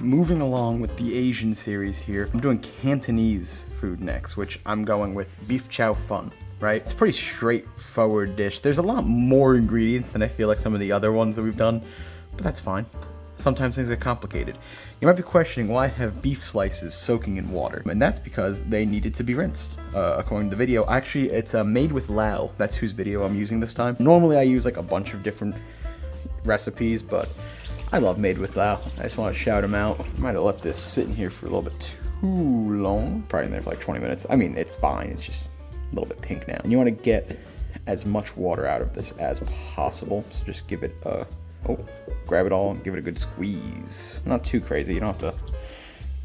moving along with the Asian series here, I'm doing Cantonese food next, which I'm going with beef chow fun, right? It's a pretty straightforward dish. There's a lot more ingredients than I feel like some of the other ones that we've done, but that's fine. Sometimes things get complicated. You might be questioning why I have beef slices soaking in water, and that's because they needed to be rinsed. According to the video, actually it's Made with Lao. That's whose video I'm using this time. Normally I use like a bunch of different recipes, but I love Made with Lao. I just want to shout him out. I might have left this sitting here for a little bit too long. Probably in there for like 20 minutes. I mean, it's fine. It's just a little bit pink now. And you want to get as much water out of this as possible. So just give it a... grab it all and give it a good squeeze. Not too crazy, you don't have to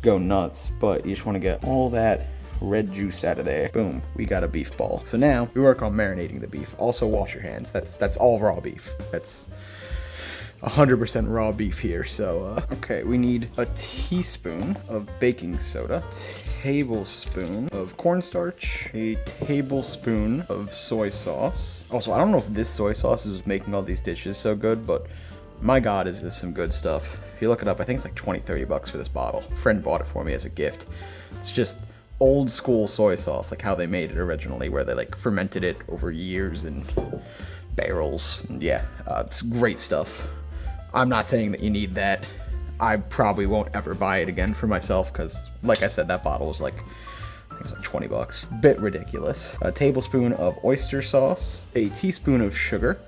go nuts, but you just want to get all that red juice out of there. Boom, we got a beef ball. So now we work on marinating the beef. Also wash your hands. That's all raw beef. That's 100% raw beef here. So okay, we need a teaspoon of baking soda, tablespoon of cornstarch, a tablespoon of soy sauce. Also, I don't know if this soy sauce is making all these dishes so good, but my God, is this some good stuff. If you look it up, I think it's like 20-30 bucks for this bottle. A friend bought it for me as a gift. It's just old school soy sauce, like how they made it originally, where they like fermented it over years in barrels. And yeah, it's great stuff. I'm not saying that you need that. I probably won't ever buy it again for myself because, like I said, that bottle was like, I think it was like 20 bucks. Bit ridiculous. A tablespoon of oyster sauce, a teaspoon of sugar,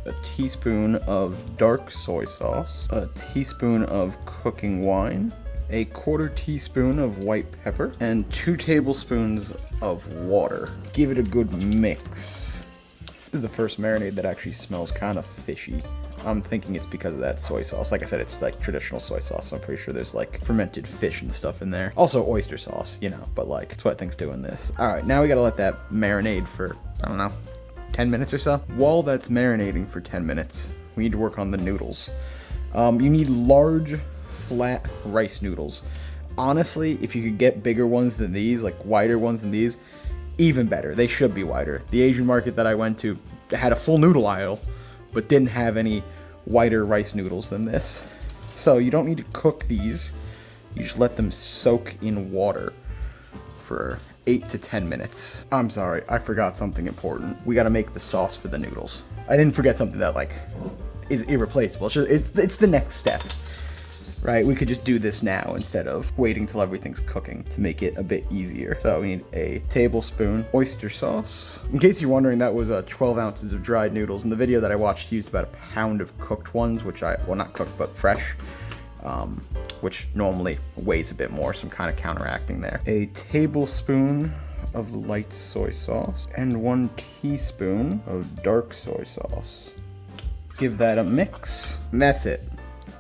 a teaspoon of dark soy sauce, a teaspoon of cooking wine, a 1/4 teaspoon of white pepper, and 2 tablespoons of water. Give it a good mix. This is the first marinade that actually smells kind of fishy. I'm thinking it's because of that soy sauce. Like I said, it's like traditional soy sauce, so I'm pretty sure there's like fermented fish and stuff in there. Also oyster sauce, you know, but like, it's what things do in this. All right, now we gotta let that marinade for, I don't know, 10 minutes or so. While that's marinating for 10 minutes, we need to work on the noodles. You need large, flat rice noodles. Honestly, if you could get bigger ones than these, like wider ones than these, even better. They should be wider. The Asian market that I went to had a full noodle aisle, but didn't have any wider rice noodles than this. So you don't need to cook these. You just let them soak in water for 8 to 10 minutes. I'm sorry, I forgot something important. We gotta make the sauce for the noodles. I didn't forget something that like is irreplaceable. It's the next step, right? We could just do this now instead of waiting till everything's cooking to make it a bit easier. So we need a tablespoon oyster sauce. In case you're wondering, that was 12 ounces of dried noodles. And the video that I watched used about a pound of cooked ones, which well, not cooked, but fresh. Which normally weighs a bit more, so I'm kind of counteracting there. A tablespoon of light soy sauce and 1 teaspoon of dark soy sauce. Give that a mix, and that's it.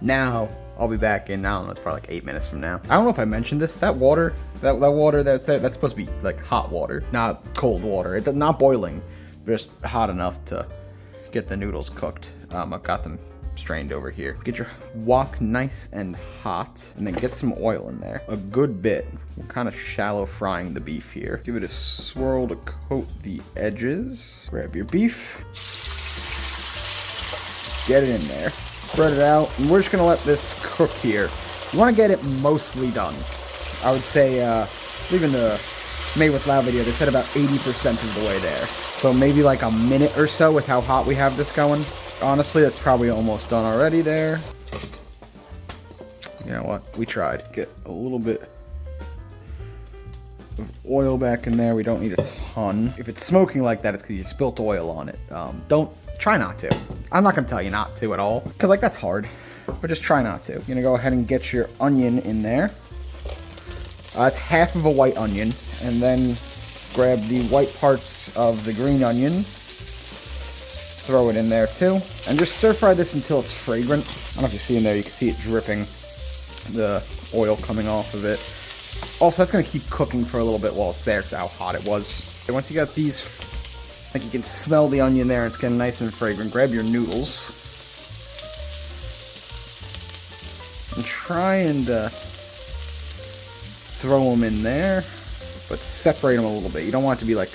Now I'll be back in, I don't know, it's probably like 8 minutes from now. I don't know if I mentioned this, that water that's there, that's supposed to be like hot water, not cold water. It's not boiling, just hot enough to get the noodles cooked. I've got them strained over here. Get your wok nice and hot, and then get some oil in there. A good bit. We're kind of shallow frying the beef here. Give it a swirl to coat the edges. Grab your beef. Get it in there. Spread it out, and we're just gonna let this cook here. You want to get it mostly done. I would say, even the Made with Lao video, they said about 80% of the way there. So maybe like a minute or so with how hot we have this going. Honestly, that's probably almost done already there. You know what? We tried. Get a little bit of oil back in there. We don't need a ton. If it's smoking like that, it's because you spilt oil on it. Try not to. I'm not going to tell you not to at all, because like that's hard. But just try not to. You're going to go ahead and get your onion in there. It's half of a white onion. And then grab the white parts of the green onion. Throw it in there too, and just stir fry this until it's fragrant. I don't know if you see in there, you can see it dripping, the oil coming off of it. Also, that's gonna keep cooking for a little bit while it's there, because how hot it was. And once you got these, like you can smell the onion there, it's getting nice and fragrant. Grab your noodles. And try and throw them in there, but separate them a little bit. You don't want it to be like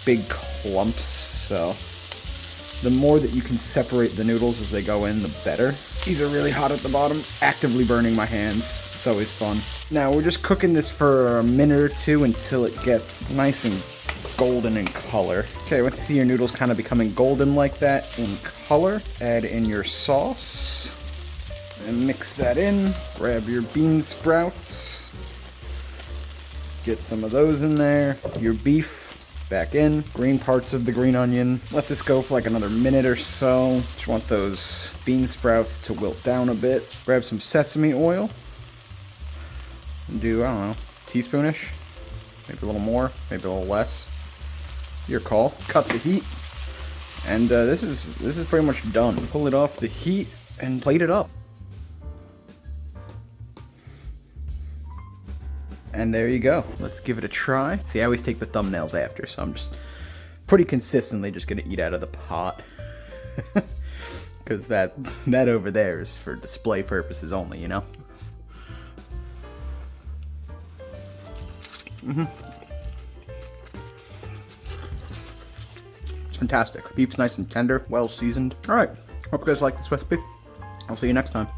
big clumps, so the more that you can separate the noodles as they go in, the better. These are really hot at the bottom, actively burning my hands. It's always fun. Now we're just cooking this for a minute or two until it gets nice and golden in color. Okay, once you see your noodles kind of becoming golden like that in color, add in your sauce and mix that in. Grab your bean sprouts, get some of those in there, your beef back in, green parts of the green onion. Let this go for like another minute or so. Just want those bean sprouts to wilt down a bit. Grab some sesame oil and do, I don't know, teaspoonish, maybe a little more, maybe a little less. Your call. Cut the heat, and this is pretty much done. Pull it off the heat and plate it up. And there you go. Let's give it a try. See, I always take the thumbnails after, so I'm just pretty consistently just gonna eat out of the pot. Because that over there is for display purposes only, you know? It's fantastic. Beef's nice and tender, well seasoned. Alright, hope you guys like this recipe. I'll see you next time.